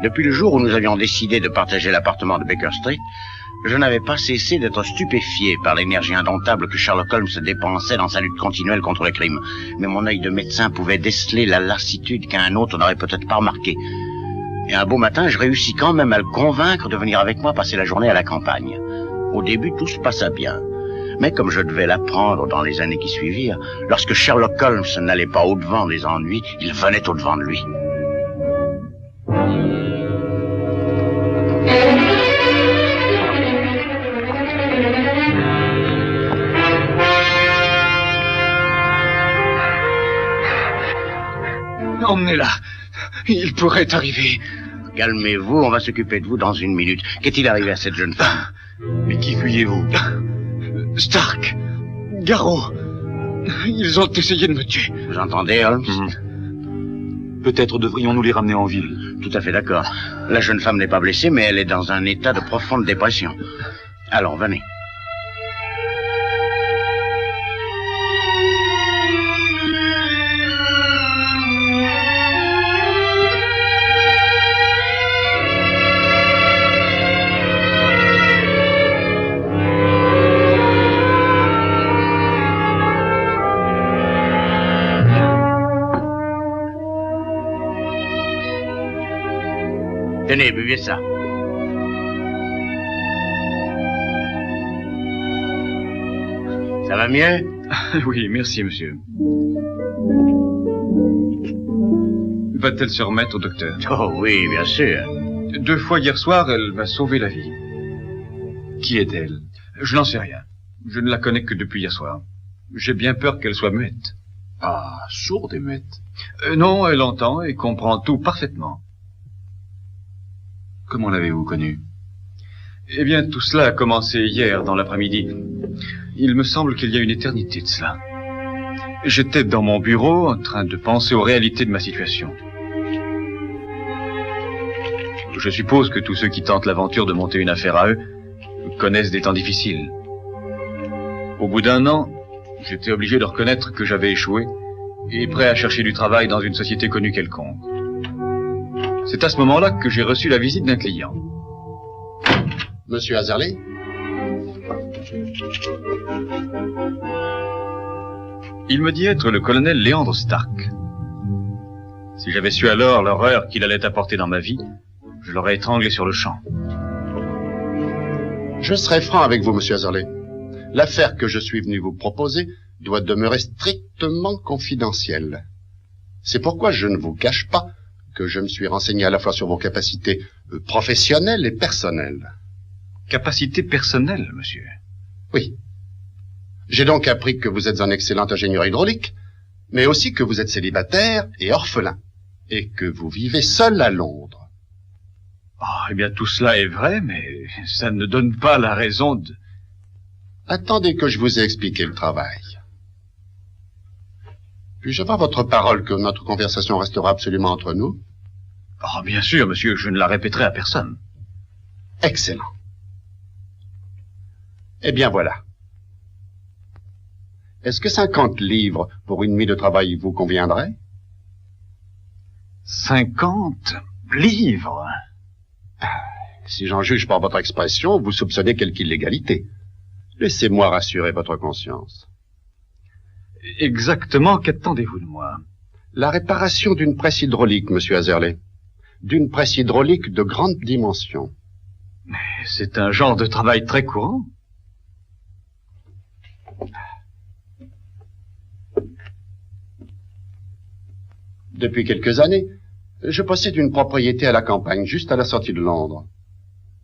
Depuis le jour où nous avions décidé de partager l'appartement de Baker Street, je n'avais pas cessé d'être stupéfié par l'énergie indomptable que Sherlock Holmes dépensait dans sa lutte continuelle contre le crime. Mais mon œil de médecin pouvait déceler la lassitude qu'un autre n'aurait peut-être pas remarquée. Et un beau matin, je réussis quand même à le convaincre de venir avec moi passer la journée à la campagne. Au début, tout se passa bien. Mais comme je devais l'apprendre dans les années qui suivirent, lorsque Sherlock Holmes n'allait pas au-devant des ennuis, il venait au-devant de lui. Emmenez-la. Il pourrait arriver. Calmez-vous, on va s'occuper de vous dans une minute. Qu'est-il arrivé à cette jeune femme? Mais qui fuyez-vous? Stark, Garrow, ils ont essayé de me tuer. Vous entendez, Holmes? Peut-être devrions-nous les ramener en ville. Tout à fait d'accord. La jeune femme n'est pas blessée, mais elle est dans un état de profonde dépression. Allons, venez. Tenez, buvez ça. Ça va mieux? Oui, merci, monsieur. Va-t-elle se remettre au docteur? Oh oui, bien sûr. 2 fois hier soir, elle m'a sauvé la vie. Qui est-elle? Je n'en sais rien. Je ne la connais que depuis hier soir. J'ai bien peur qu'elle soit muette. Ah, sourde et muette. Non, elle entend et comprend tout parfaitement. Comment l'avez-vous connue? Eh bien, tout cela a commencé hier, dans l'après-midi. Il me semble qu'il y a une éternité de cela. J'étais dans mon bureau, en train de penser aux réalités de ma situation. Je suppose que tous ceux qui tentent l'aventure de monter une affaire à eux connaissent des temps difficiles. Au bout d'1 an, j'étais obligé de reconnaître que j'avais échoué et prêt à chercher du travail dans une société connue quelconque. C'est à ce moment-là que j'ai reçu la visite d'un client. Monsieur Azerley? Il me dit être le colonel Léandre Stark. Si j'avais su alors l'horreur qu'il allait apporter dans ma vie, je l'aurais étranglé sur le champ. Je serai franc avec vous, monsieur Azerley. L'affaire que je suis venu vous proposer doit demeurer strictement confidentielle. C'est pourquoi je ne vous cache pas que je me suis renseigné à la fois sur vos capacités professionnelles et personnelles. Capacité personnelle, monsieur? Oui. J'ai donc appris que vous êtes un excellent ingénieur hydraulique, mais aussi que vous êtes célibataire et orphelin, et que vous vivez seul à Londres. Oh, eh bien, tout cela est vrai, mais ça ne donne pas la raison de... Attendez que je vous ai expliqué le travail. Puis-je avoir votre parole que notre conversation restera absolument entre nous? Oh, bien sûr, monsieur, je ne la répéterai à personne. Excellent. Eh bien, voilà. Est-ce que 50 livres pour une nuit de travail vous conviendrait? 50 livres? Si j'en juge par votre expression, vous soupçonnez quelque illégalité. Laissez-moi rassurer votre conscience. Exactement, qu'attendez-vous de moi? La réparation d'une presse hydraulique, monsieur Azerley. D'une presse hydraulique de grande dimension. C'est un genre de travail très courant. Depuis quelques années, je possède une propriété à la campagne, juste à la sortie de Londres.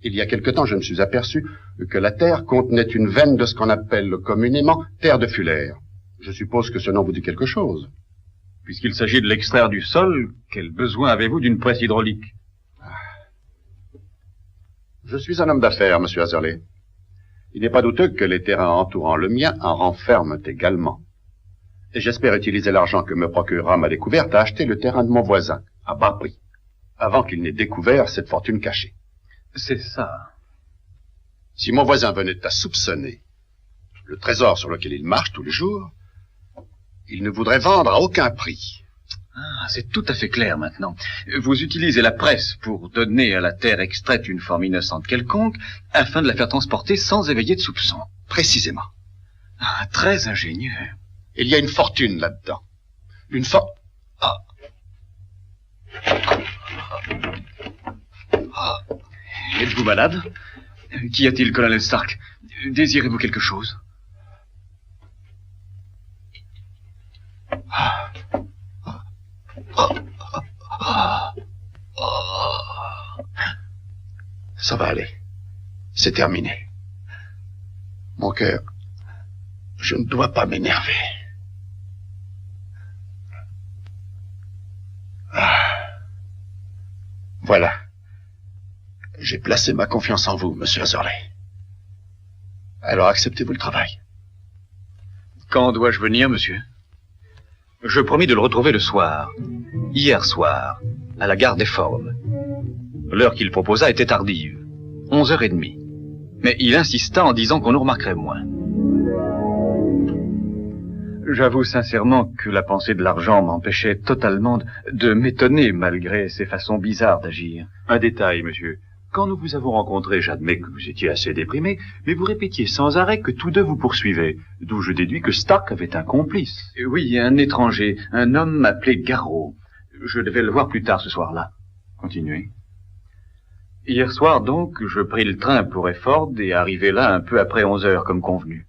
Il y a quelque temps, je me suis aperçu que la terre contenait une veine de ce qu'on appelle communément terre de Fuller. Je suppose que ce nom vous dit quelque chose. Puisqu'il s'agit de l'extraire du sol, quel besoin avez-vous d'une presse hydraulique? Je suis un homme d'affaires, monsieur Azerley. Il n'est pas douteux que les terrains entourant le mien en renferment également. Et j'espère utiliser l'argent que me procurera ma découverte à acheter le terrain de mon voisin, à bas prix, avant qu'il n'ait découvert cette fortune cachée. C'est ça. Si mon voisin venait à soupçonner le trésor sur lequel il marche tous les jours, il ne voudrait vendre à aucun prix. Ah, c'est tout à fait clair maintenant. Vous utilisez la presse pour donner à la terre extraite une forme innocente quelconque, afin de la faire transporter sans éveiller de soupçons. Précisément. Ah, très ingénieux. Il y a une fortune là-dedans. Une Êtes-vous malade? Qu'y a-t-il, colonel Stark? Désirez-vous quelque chose? Ça va aller. C'est terminé. Mon cœur, je ne dois pas m'énerver. Voilà. J'ai placé ma confiance en vous, monsieur Azerley. Alors acceptez-vous le travail? Quand dois-je venir, monsieur? Je promis de le retrouver le soir. Hier soir, à la gare des Formes. L'heure qu'il proposa était tardive, 11h30. Mais il insista en disant qu'on nous remarquerait moins. J'avoue sincèrement que la pensée de l'argent m'empêchait totalement de m'étonner malgré ses façons bizarres d'agir. Un détail, monsieur. Quand nous vous avons rencontré, j'admets que vous étiez assez déprimé, mais vous répétiez sans arrêt que tous deux vous poursuivaient, d'où je déduis que Stark avait un complice. Oui, un étranger, un homme appelé Garrow. Je devais le voir plus tard ce soir-là. Continuez. Hier soir, donc, je pris le train pour Efford et arrivé là un peu après 11h, comme convenu.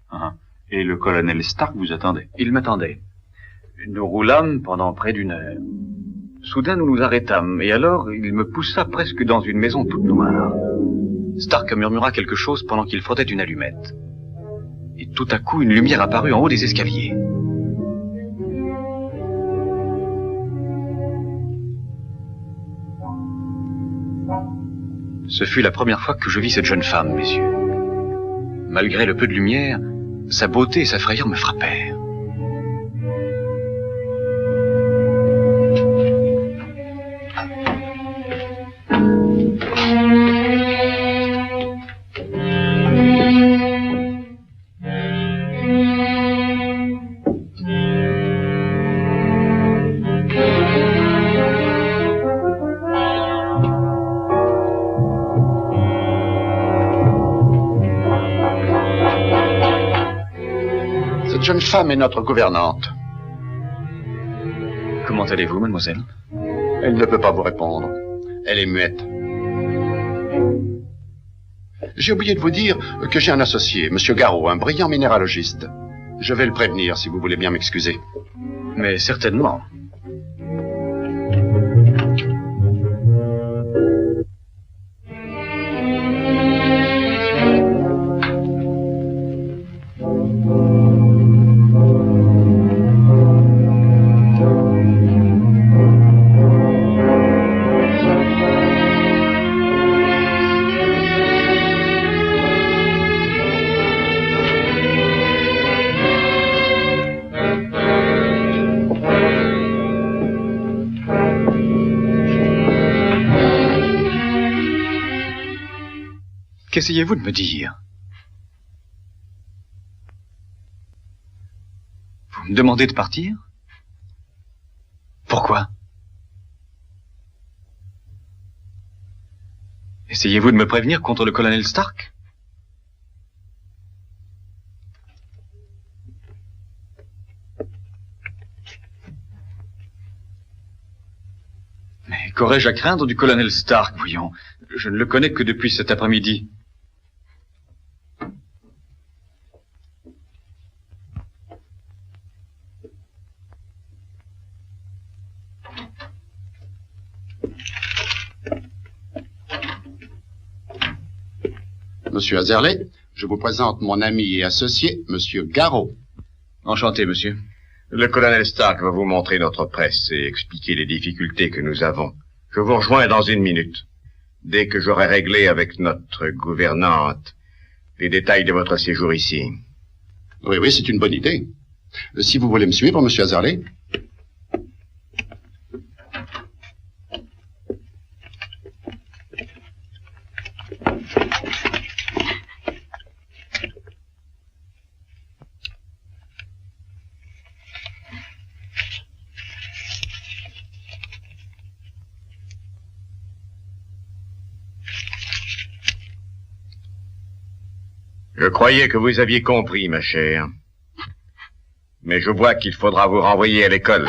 Ah, et le colonel Stark vous attendait? Il m'attendait. Nous roulâmes pendant près d'une heure. Soudain, nous nous arrêtâmes, et alors, il me poussa presque dans une maison toute noire. Stark murmura quelque chose pendant qu'il frottait une allumette. Et tout à coup, une lumière apparut en haut des escaliers. Ce fut la première fois que je vis cette jeune femme, messieurs. Malgré le peu de lumière, sa beauté et sa frayeur me frappèrent. Cette jeune femme est notre gouvernante. Comment allez-vous, mademoiselle? Elle ne peut pas vous répondre. Elle est muette. J'ai oublié de vous dire que j'ai un associé, monsieur Garrow, un brillant minéralogiste. Je vais le prévenir si vous voulez bien m'excuser. Mais certainement. Qu'essayez-vous de me dire? Vous me demandez de partir? Pourquoi? Essayez-vous de me prévenir contre le colonel Stark? Mais qu'aurais-je à craindre du colonel Stark, voyons? Je ne le connais que depuis cet après-midi. Monsieur Azerley, je vous présente mon ami et associé, monsieur Garrow. Enchanté, monsieur. Le colonel Stark va vous montrer notre presse et expliquer les difficultés que nous avons. Je vous rejoins dans une minute. Dès que j'aurai réglé avec notre gouvernante les détails de votre séjour ici. Oui, oui, c'est une bonne idée. Si vous voulez me suivre, monsieur Azerley. Je croyais que vous aviez compris, ma chère. Mais je vois qu'il faudra vous renvoyer à l'école.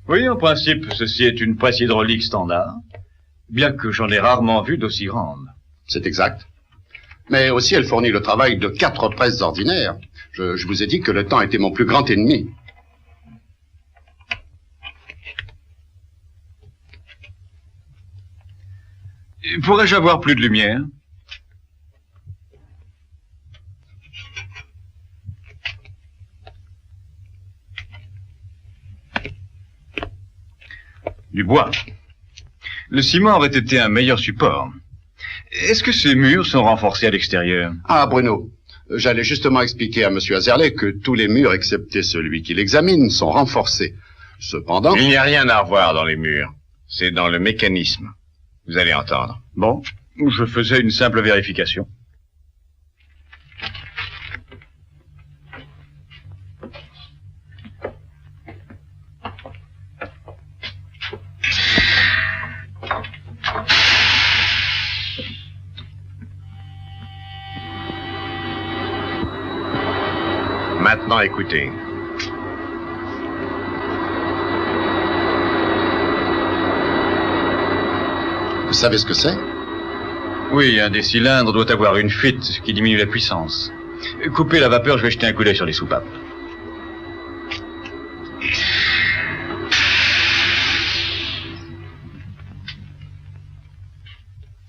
Oui, en principe, ceci est une presse hydraulique standard, bien que j'en ai rarement vu d'aussi grande. C'est exact. Mais aussi, elle fournit le travail de 4 presses ordinaires. Je vous ai dit que le temps était mon plus grand ennemi. Pourrais-je avoir plus de lumière? Du bois. Le ciment aurait été un meilleur support. Est-ce que ces murs sont renforcés à l'extérieur? Ah, Bruno, j'allais justement expliquer à M. Azerley que tous les murs, excepté celui qui l'examine, sont renforcés. Cependant... Il n'y a rien à revoir dans les murs. C'est dans le mécanisme. Vous allez entendre. Bon, je faisais une simple vérification. Maintenant, écoutez. Vous savez ce que c'est? Oui, un des cylindres doit avoir une fuite, ce qui diminue la puissance. Coupez la vapeur, je vais jeter un coup d'œil sur les soupapes.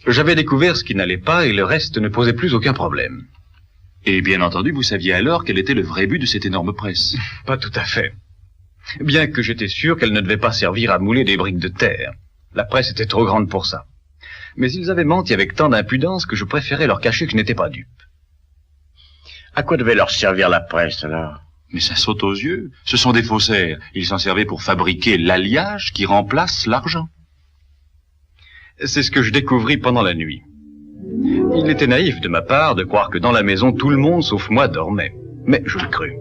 J'avais découvert ce qui n'allait pas et le reste ne posait plus aucun problème. Et bien entendu, vous saviez alors quel était le vrai but de cette énorme presse. Pas tout à fait. Bien que j'étais sûr qu'elle ne devait pas servir à mouler des briques de terre. La presse était trop grande pour ça. Mais ils avaient menti avec tant d'impudence que je préférais leur cacher que je n'étais pas dupe. À quoi devait leur servir la presse, alors? Mais ça saute aux yeux. Ce sont des faussaires. Ils s'en servaient pour fabriquer l'alliage qui remplace l'argent. C'est ce que je découvris pendant la nuit. Il était naïf de ma part de croire que dans la maison, tout le monde, sauf moi, dormait. Mais je le crus.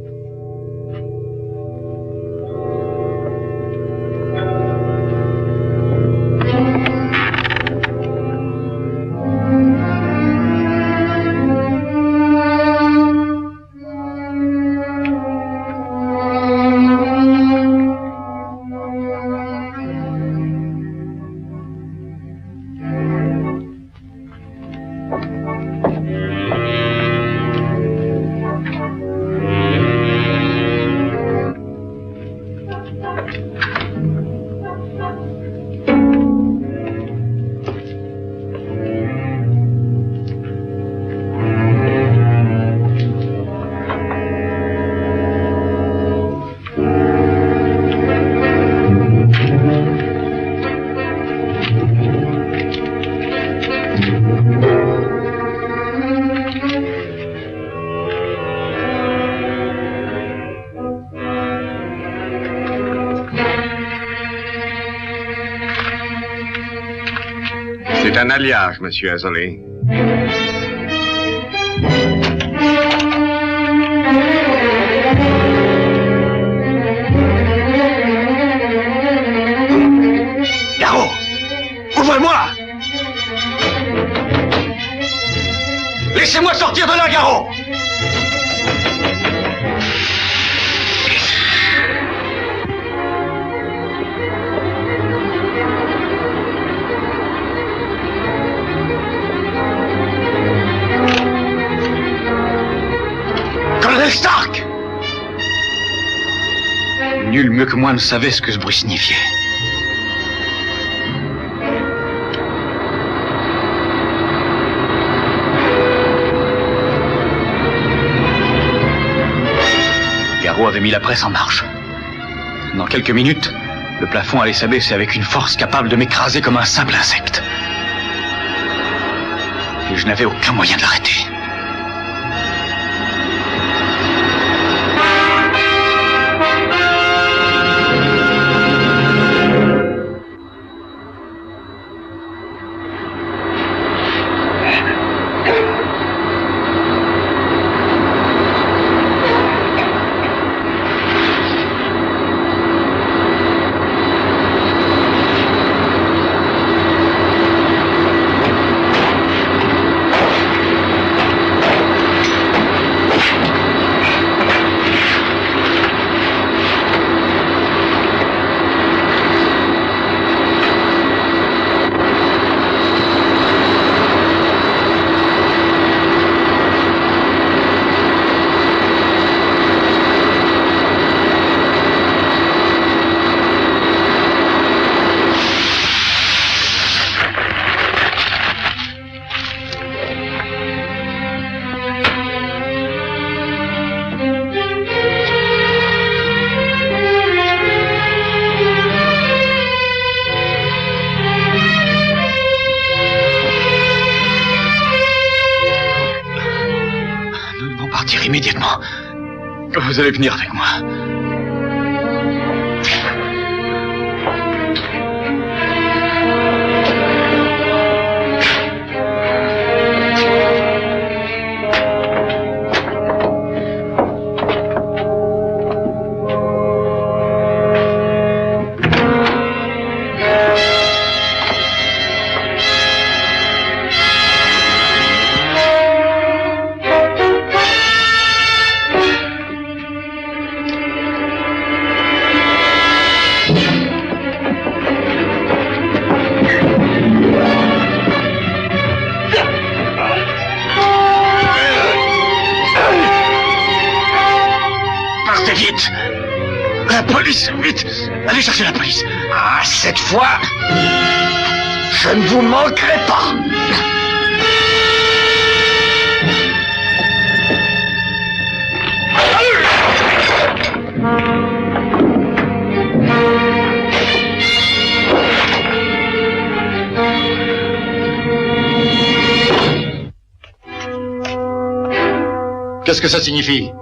C'est un alliage, monsieur Azerley. Garot! Ouvrez-moi! Laissez-moi sortir de là, Garot! Colonel Stark! Nul mieux que moi ne savait ce que ce bruit signifiait. Garot avait mis la presse en marche. Dans quelques minutes, le plafond allait s'abaisser avec une force capable de m'écraser comme un simple insecte. Et je n'avais aucun moyen de l'arrêter. Vous allez venir avec moi. Vite! La police! Vite! Allez chercher la police! Ah, cette fois, je ne vous manquerai pas! Qu'est-ce que ça signifie?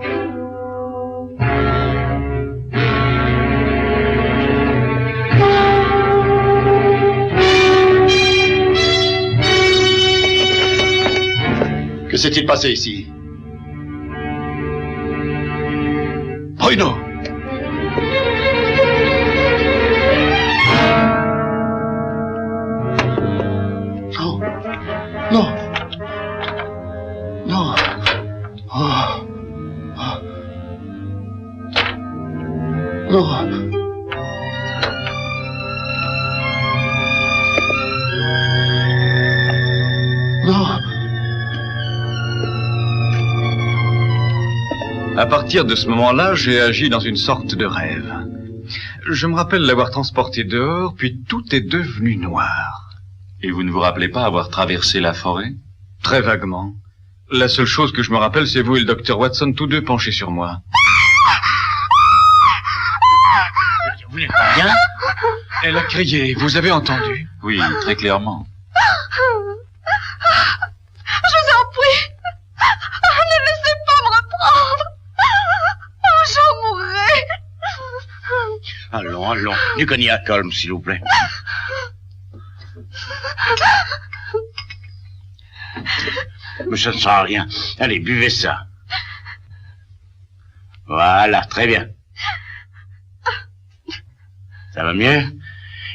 Que s'est-il passé ici? Bruno! Non! Non! Non! Oh! Oh! Non! Non! À partir de ce moment-là, j'ai agi dans une sorte de rêve. Je me rappelle l'avoir transporté dehors, puis tout est devenu noir. Et vous ne vous rappelez pas avoir traversé la forêt? Très vaguement. La seule chose que je me rappelle, c'est vous et le docteur Watson, tous deux penchés sur moi. Vous n'êtes pas bien? Elle a crié, vous avez entendu? Oui, très clairement. Je vous en prie, ne laissez pas me reprendre. J'en mourrai. Allons, allons. Du cognac, Holmes, s'il vous plaît. Mais ça ne sert à rien. Allez, buvez ça. Voilà, très bien. Ça va mieux?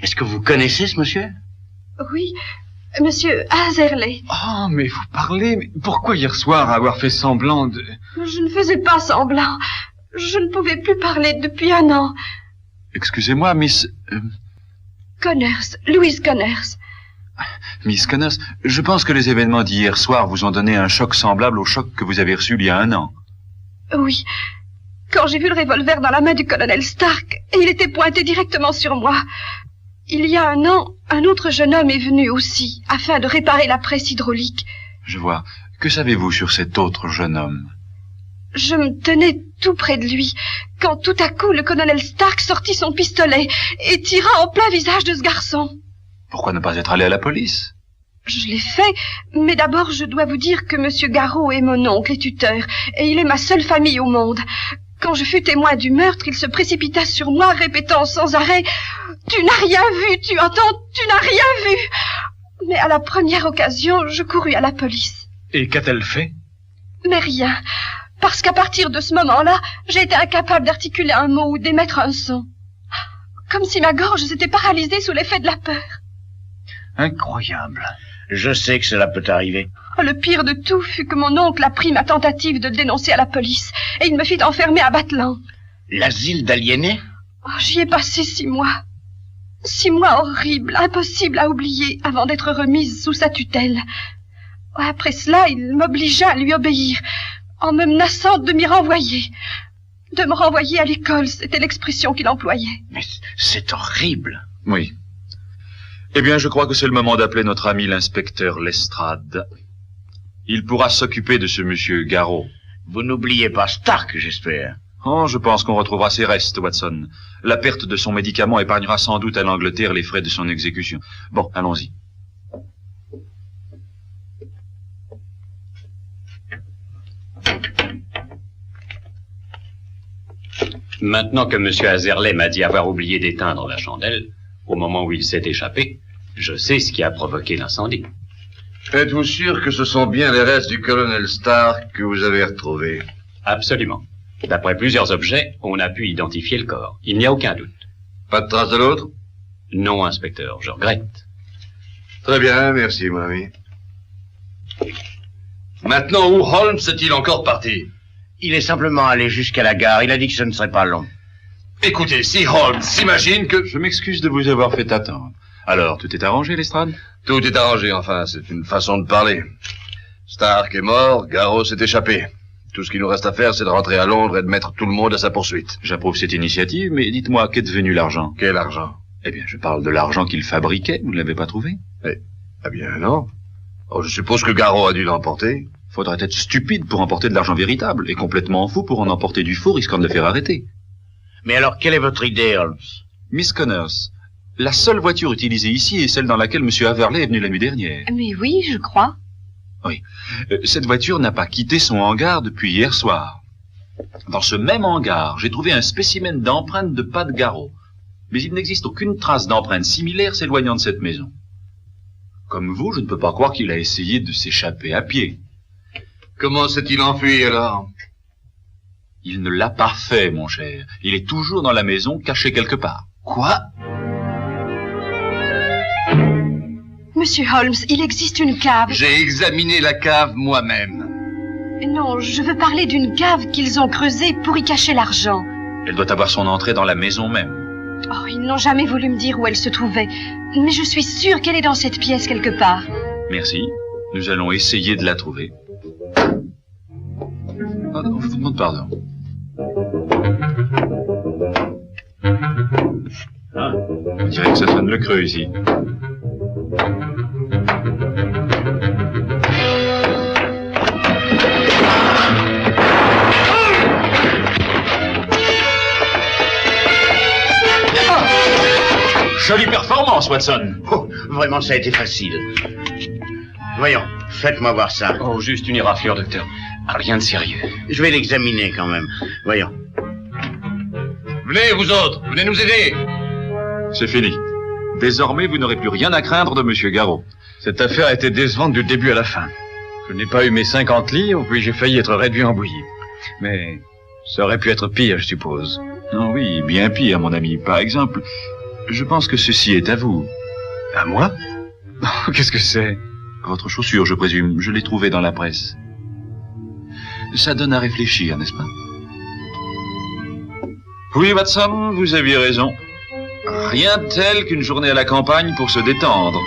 Est-ce que vous connaissez ce monsieur? Oui, monsieur Azerley. Oh, mais vous parlez, mais pourquoi hier soir avoir fait semblant de... Je ne faisais pas semblant. Je ne pouvais plus parler depuis 1 an. Excusez-moi, Miss Louise Connors. Miss Connors, je pense que les événements d'hier soir vous ont donné un choc semblable au choc que vous avez reçu il y a 1 an. Oui. Quand j'ai vu le revolver dans la main du colonel Stark, et il était pointé directement sur moi. Il y a 1 an, un autre jeune homme est venu aussi, afin de réparer la presse hydraulique. Je vois. Que savez-vous sur cet autre jeune homme? Je me tenais tout près de lui, quand tout à coup le colonel Stark sortit son pistolet et tira en plein visage de ce garçon. Pourquoi ne pas être allé à la police? Je l'ai fait, mais d'abord je dois vous dire que monsieur Garraud est mon oncle et tuteur, et il est ma seule famille au monde. Quand je fus témoin du meurtre, il se précipita sur moi, répétant sans arrêt « Tu n'as rien vu, tu entends, tu n'as rien vu !» Mais à la première occasion, je courus à la police. Et qu'a-t-elle fait? Mais rien, parce qu'à partir de ce moment-là, j'ai été incapable d'articuler un mot ou d'émettre un son. Comme si ma gorge s'était paralysée sous l'effet de la peur. Incroyable. Je sais que cela peut arriver. Oh, le pire de tout fut que mon oncle apprit ma tentative de le dénoncer à la police, et il me fit enfermer à Batlan. L'asile d'aliénés? Oh, j'y ai passé 6 mois. 6 mois horribles, impossibles à oublier, avant d'être remise sous sa tutelle. Après cela, il m'obligea à lui obéir, en me menaçant de m'y renvoyer. De me renvoyer à l'école, c'était l'expression qu'il employait. Mais c'est horrible. Oui. Eh bien, je crois que c'est le moment d'appeler notre ami l'inspecteur Lestrade. Il pourra s'occuper de ce monsieur Garraud. Vous n'oubliez pas Stark, j'espère. Oh, je pense qu'on retrouvera ses restes, Watson. La perte de son médicament épargnera sans doute à l'Angleterre les frais de son exécution. Bon, allons-y. Maintenant que M. Azerley m'a dit avoir oublié d'éteindre la chandelle, au moment où il s'est échappé, je sais ce qui a provoqué l'incendie. Êtes-vous sûr que ce sont bien les restes du colonel Stark que vous avez retrouvés? Absolument. D'après plusieurs objets, on a pu identifier le corps. Il n'y a aucun doute. Pas de trace de l'autre? Non, inspecteur, je regrette. Très bien, merci, mon ami. Maintenant, où Holmes est-il encore parti? Il est simplement allé jusqu'à la gare. Il a dit que ce ne serait pas long. Écoutez, si Holmes s'imagine que... Je m'excuse de vous avoir fait attendre. Alors, tout est arrangé, Lestrade? Tout est arrangé, enfin, c'est une façon de parler. Stark est mort, Garrow s'est échappé. Tout ce qu'il nous reste à faire, c'est de rentrer à Londres et de mettre tout le monde à sa poursuite. J'approuve cette initiative, mais dites-moi, qu'est devenu l'argent? Quel argent? Eh bien, je parle de l'argent qu'il fabriquait, vous ne l'avez pas trouvé? Eh bien, non. Oh, je suppose que Garrow a dû l'emporter. Faudrait être stupide pour emporter de l'argent véritable, et complètement fou pour en emporter du faux, risquant de le faire arrêter. Mais alors, quelle est votre idée, Holmes? Miss Connors, la seule voiture utilisée ici est celle dans laquelle M. Haverley est venu la nuit dernière. Mais oui, je crois. Oui. Cette voiture n'a pas quitté son hangar depuis hier soir. Dans ce même hangar, j'ai trouvé un spécimen d'empreinte de pas de Garrow. Mais il n'existe aucune trace d'empreinte similaire s'éloignant de cette maison. Comme vous, je ne peux pas croire qu'il a essayé de s'échapper à pied. Comment s'est-il enfui, alors? Il ne l'a pas fait, mon cher. Il est toujours dans la maison, caché quelque part. Quoi? Monsieur Holmes, il existe une cave. J'ai examiné la cave moi-même. Non, je veux parler d'une cave qu'ils ont creusée pour y cacher l'argent. Elle doit avoir son entrée dans la maison même. Oh, ils n'ont jamais voulu me dire où elle se trouvait. Mais je suis sûre qu'elle est dans cette pièce quelque part. Merci. Nous allons essayer de la trouver. Oh, je vous demande pardon. Ah, on dirait que ça sonne le creux ici. Jolie performance, Watson. Oh, vraiment, ça a été facile. Voyons, faites-moi voir ça. Oh, juste une éraflure, docteur. Rien de sérieux. Je vais l'examiner quand même. Voyons. Venez, vous autres, venez nous aider. C'est fini. Désormais, vous n'aurez plus rien à craindre de M. Garrow. Cette affaire a été décevante du début à la fin. Je n'ai pas eu mes 50 livres, puis j'ai failli être réduit en bouillie. Mais ça aurait pu être pire, je suppose. Non, oui, bien pire, mon ami. Par exemple, je pense que ceci est à vous. À moi? Qu'est-ce que c'est? Votre chaussure, je présume. Je l'ai trouvée dans la presse. Ça donne à réfléchir, n'est-ce pas? Oui, Watson, vous aviez raison. Rien de tel qu'une journée à la campagne pour se détendre.